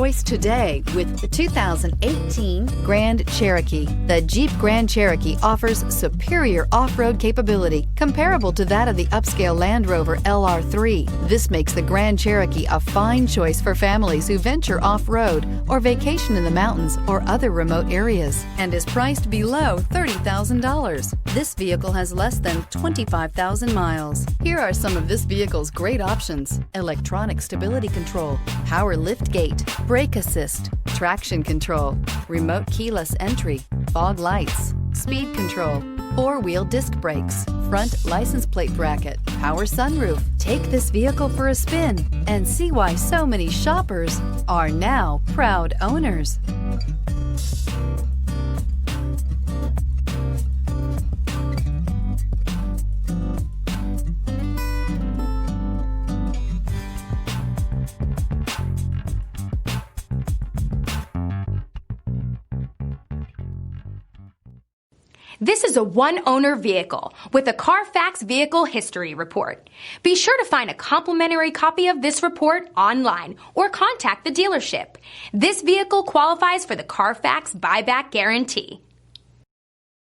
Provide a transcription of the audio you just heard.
Choice today with the 2018 Grand Cherokee. The Jeep Grand Cherokee offers superior off-road capability comparable to that of the upscale Land Rover LR3. This makes the Grand Cherokee a fine choice for families who venture off-road or vacation in the mountains or other remote areas, and is priced below $30,000. This vehicle has less than 25,000 miles. Here are some of this vehicle's great options: electronic stability control, power lift gate, brake assist, traction control, remote keyless entry, fog lights, speed control, four-wheel disc brakes, front license plate bracket, power sunroof. Take this vehicle for a spin and see why so many shoppers are now proud owners. This is a one-owner vehicle with a Carfax Vehicle History Report. Be sure to find a complimentary copy of this report online or contact the dealership. This vehicle qualifies for the Carfax Buyback Guarantee.